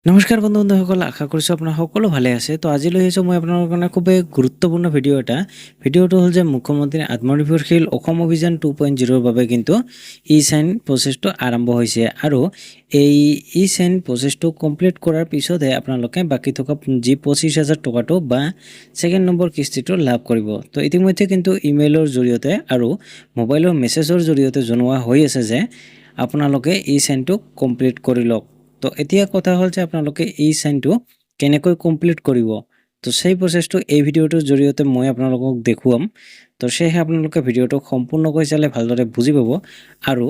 নমস্কাৰ বন্ধুসকল, আশা কৰিছোঁ আপোনাৰ সকলো ভালে আছে। তো আজি লৈ আহিছোঁ মই আপোনালোকৰ কাৰণে খুবেই গুৰুত্বপূৰ্ণ ভিডিঅ' এটা। ভিডিঅ'টো হ'ল যে মুখ্যমন্ত্ৰী আত্মনিৰ্ভৰশীল অসম অভিযান 2.0 বাবে কিন্তু ই চাইন প্ৰচেছটো আৰম্ভ হৈছে আৰু এই ই চাইন প্ৰচেছটো কমপ্লিট কৰাৰ পিছতহে আপোনালোকে বাকী থকা যি 25,000 টকাটো বা ছেকেণ্ড নম্বৰ কিস্তিটো লাভ কৰিব। তো ইতিমধ্যে কিন্তু ইমেইলৰ জৰিয়তে আৰু মোবাইলৰ মেছেজৰ জৰিয়তে জনোৱা হৈ আছে যে আপোনালোকে ই চাইনটো কমপ্লিট কৰি লওক। তো এতিয়া কথা হ'ল যে আপোনালোকে এই সাইনটো কেনেকৈ কমপ্লিট কৰিব। তো সেই প্ৰচেছটো এই ভিডিঅ'টোৰ জৰিয়তে মই আপোনালোকক দেখুৱাম। তো সেয়েহে আপোনালোকে ভিডিঅ'টো সম্পূৰ্ণকৈ চালে ভালদৰে বুজি পাব আৰু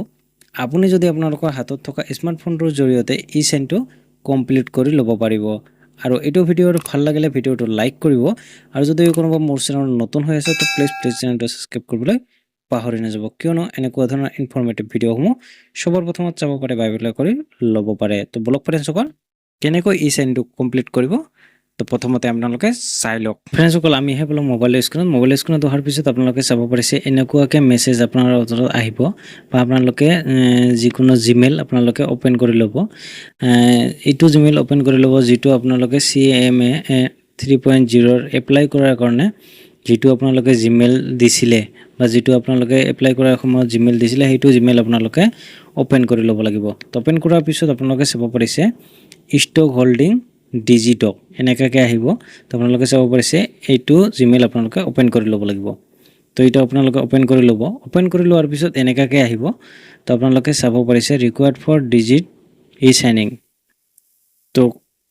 আপুনি যদি আপোনালোকৰ হাতত থকা স্মাৰ্টফোনটোৰ জৰিয়তে এই সাইনটো কমপ্লিট কৰি ল'ব পাৰিব। আৰু এইটো ভিডিঅ'ৰ ভাল লাগিলে ভিডিঅ'টো লাইক কৰিব আৰু যদি কোনোবা মোৰ চেনেলত নতুন হৈ আছে তো প্লিজ চেনেলটো সাবস্ক্ৰাইব কৰিবলৈ পাহৰি নাযাব, কিয়নো এনেকুৱা ধৰণৰ ইনফৰ্মেটিভ ভিডিঅ'সমূহ সবৰ প্ৰথমত চাব পাৰে বা এপ্লাই কৰি ল'ব পাৰে। তো ব্লগ ফ্ৰেণ্ডসকল কেনেকৈ ই চাইনটো কমপ্লিট কৰিব তো প্ৰথমতে আপোনালোকে চাই লওক। ফ্ৰেণ্ডসকল আমি আহি পালোঁ মোবাইল স্ক্ৰীনত অহাৰ পিছত আপোনালোকে চাব পাৰিছে এনেকুৱাকৈ মেছেজ আপোনাৰ ওচৰত আহিব বা আপোনালোকে যিকোনো জিমেইল আপোনালোকে অ'পেন কৰি ল'ব। এইটো জিমেইল অ'পেন কৰি ল'ব যিটো আপোনালোকে CMA 3.0 এপ্লাই কৰাৰ কাৰণে যিটো আপোনালোকে জিমেইল দিছিলে বা যিটো আপোনালোকে এপ্লাই কৰাৰ সময়ত জিমেইল দিছিলে সেইটো জিমেইল আপোনালোকে অ'পেন কৰি ল'ব লাগিব। তো অ'পেন কৰাৰ পিছত আপোনালোকে চাব পাৰিছে ষ্টক হোল্ডিং ডিজিটক এনেকুৱাকৈ আহিব। তো আপোনালোকে চাব পাৰিছে এইটো জিমেইল আপোনালোকে অ'পেন কৰি ল'ব লাগিব। তো এইটো আপোনালোকে অ'পেন কৰি ল'ব। অ'পেন কৰি লোৱাৰ পিছত এনেকুৱাকৈ আহিব। তো আপোনালোকে চাব পাৰিছে required for digit e signing. তো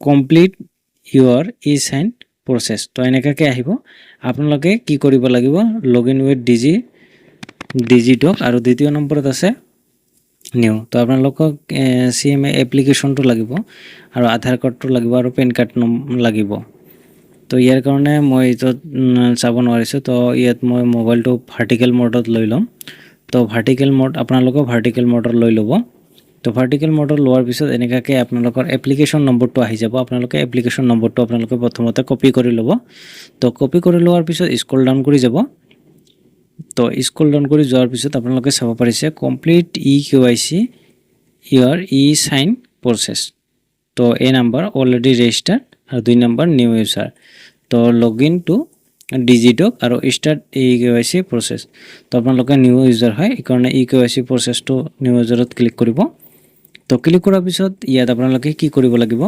complete your e sign process. তো এনেকুৱাকৈ আহিব। আপোনালোকে কি কৰিব লাগিব, লগ ইন উইথ ডিজিটক আৰু দ্বিতীয় নম্বৰত আছে নিউ। তো আপোনালোকক CMA এপ্লিকেশ্যনটো লাগিব আৰু আধাৰ কাৰ্ডটো লাগিব আৰু পেন কাৰ্ড লাগিব। তো ইয়াৰ কাৰণে মই এইটো চাব নোৱাৰিছোঁ। তো ইয়াত মই মোবাইলটো ভাৰ্টিকেল মোডত লৈ ল'ম। তো ভাৰ্টিকেল মোড আপোনালোকেও ভাৰ্টিকেল মোডত লৈ ল'ব। তো ভাৰ্টিকেল মোডত লোৱাৰ পিছত এনেকুৱাকৈ আপোনালোকৰ এপ্লিকেশ্যন নম্বৰটো আহি যাব। আপোনালোকে এপ্লিকেশ্যন নম্বৰটো আপোনালোকে প্ৰথমতে কপি কৰি ল'ব। তো কপি কৰি লোৱাৰ পিছত স্ক্ৰল ডাউন কৰি যাব। তো স্ক্ৰল ডাউন কৰি যোৱাৰ পিছত আপোনালোকে চাব পাৰিছে কমপ্লিট EKYC ইউৰ ই চাইন প্ৰচেছ। তো এই নাম্বাৰ অলৰেডি ৰেজিষ্টাৰ্ড আৰু 2 নম্বৰ নিউ ইউজাৰ। তো লগ ইন টু ডিজিটক আৰু ষ্টাৰ্ট EKYC প্ৰচেছ। তো আপোনালোকে নিউ ইউজাৰ হয় এইকাৰণে EKYC প্ৰচেছটো নিউ ইউজাৰত ক্লিক কৰিব। তো ক্লিক কৰাৰ পিছত ইয়াত আপোনালোকে কি কৰিব লাগিব,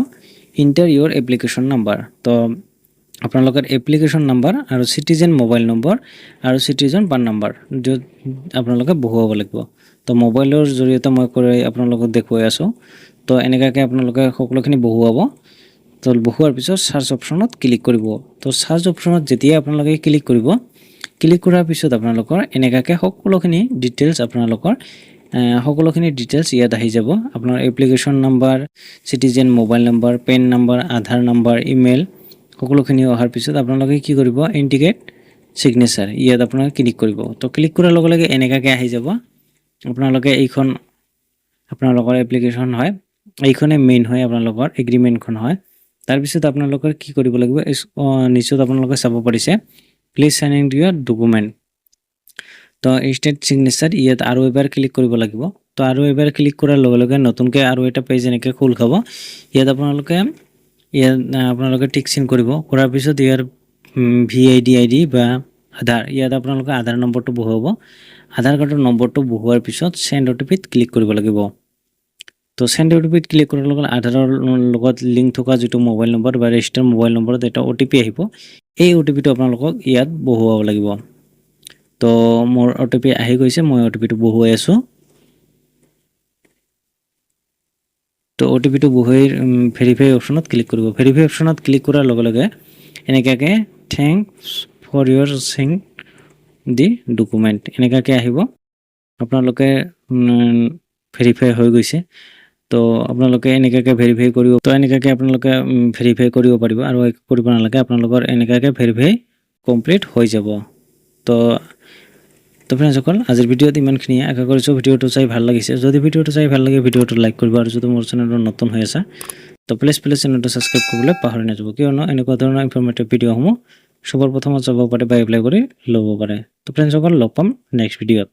ইণ্টাৰ ইউৰ এপ্লিকেশ্যন নাম্বাৰ। তো আপোনালোকৰ এপ্লিকেশ্যন নাম্বাৰ আৰু চিটিজেন মোবাইল নম্বৰ আৰু চিটিজেন পান নাম্বাৰ য'ত আপোনালোকে বহুৱাব লাগিব। তো মোবাইলৰ জৰিয়তে মই কৰি আপোনালোকক দেখুৱাই আছোঁ। তো এনেকুৱাকৈ আপোনালোকে সকলোখিনি বহুৱাব। তো বহুৱাৰ পিছত চাৰ্চ অপশ্যনত ক্লিক কৰিব। তো চাৰ্চ অপশ্যনত যেতিয়া আপোনালোকে ক্লিক কৰিব, ক্লিক কৰাৰ পিছত আপোনালোকৰ এনেকুৱাকৈ সকলোখিনি ডিটেইলছ ইয়াত আহি যাব। আপোনাৰ application number, citizen mobile number, PAN number, Aadhaar number, email সকলোখিনি অহাৰ পিছত আপোনালোকে কি কৰিব, ইণ্ডিকেট ছিগনেচাৰ ইয়াত আপোনালোকে ক্লিক কৰিব। তো ক্লিক কৰাৰ লগে লগে এনেকুৱাকৈ আহি যাব। আপোনালোকে এইখন আপোনালোকৰ এপ্লিকেশ্যন হয়, এইখনে মেইন হয় আপোনালোকৰ এগ্ৰিমেণ্টখন হয়। তাৰপিছত আপোনালোকৰ কি কৰিব লাগিব, নিচত আপোনালোকে চাব পাৰিছে please sign in Euro document. তো ষ্টেট ছিগনেচাৰ ইয়াত আৰু এবাৰ ক্লিক কৰিব লাগিব। তো আৰু এবাৰ ক্লিক কৰাৰ লগে লগে নতুনকৈ আৰু এটা পেজ এনেকৈ খোল খাব। ইয়াত আপোনালোকে টিক চিন কৰিব। কৰাৰ পিছত ইয়াৰ VID বা আধাৰ, ইয়াত আপোনালোকে আধাৰ নম্বৰটো বহুৱাব। আধাৰ কাৰ্ডৰ নম্বৰটো বহুৱাৰ পিছত চেণ্ড OTPত ক্লিক কৰিব লাগিব। তো চেণ্ড OTPত ক্লিক কৰাৰ লগে লগে আধাৰৰ লগত লিংক থকা যিটো মোবাইল নম্বৰ বা ৰেজিষ্টাৰ মোবাইল নম্বৰত এটা OTP আহিব। এই OTPটো আপোনালোকক ইয়াত বহুৱাব লাগিব। তো মোৰ OTP আহি গৈছে, মই OTPটো বহুৱাই আছোঁ। তো OTPটো বহুৱাই ভেৰিফাই অপশ্যনত ক্লিক কৰিব। ভেৰিফাই অপশ্যনত ক্লিক কৰাৰ লগে লগে এনেকুৱাকৈ thanks for your send the document এনেকুৱাকৈ আহিব। আপোনালোকে ভেৰিফাই হৈ গৈছে। তো আপোনালোকে এনেকুৱাকৈ ভেৰিফাই কৰিব। তো এনেকুৱাকৈ আপোনালোকে ভেৰিফাই কৰিব পাৰিব আৰু একো কৰিব নালাগে। আপোনালোকৰ এনেকুৱাকৈ ভেৰিফাই কমপ্লিট হৈ যাব। তো ফ্ৰেণ্ডসকল আজিৰ ভিডিঅ'ত ইমানখিনিয়ে। আশা কৰিছোঁ ভিডিঅ'টো চাই ভাল লাগিছে। যদি ভিডিঅ'টো চাই ভাল লাগে ভিডিঅ'টো লাইক কৰিব আৰু যদি মোৰ চেনেলত নতুন হৈ আছে তো প্লিজ চেনেলটো ছাবস্ক্ৰাইব কৰিবলৈ পাহৰি নাযাব, কিয়নো এনেকুৱা ধৰণৰ ইনফৰ্মেটিভ ভিডিঅ'সমূহ সবৰ প্ৰথমত চাব পাৰে বা এপ্লাই কৰি ল'ব পাৰে। তো ফ্ৰেণ্ডসকল লগ পাম নেক্সট ভিডিঅ'ত।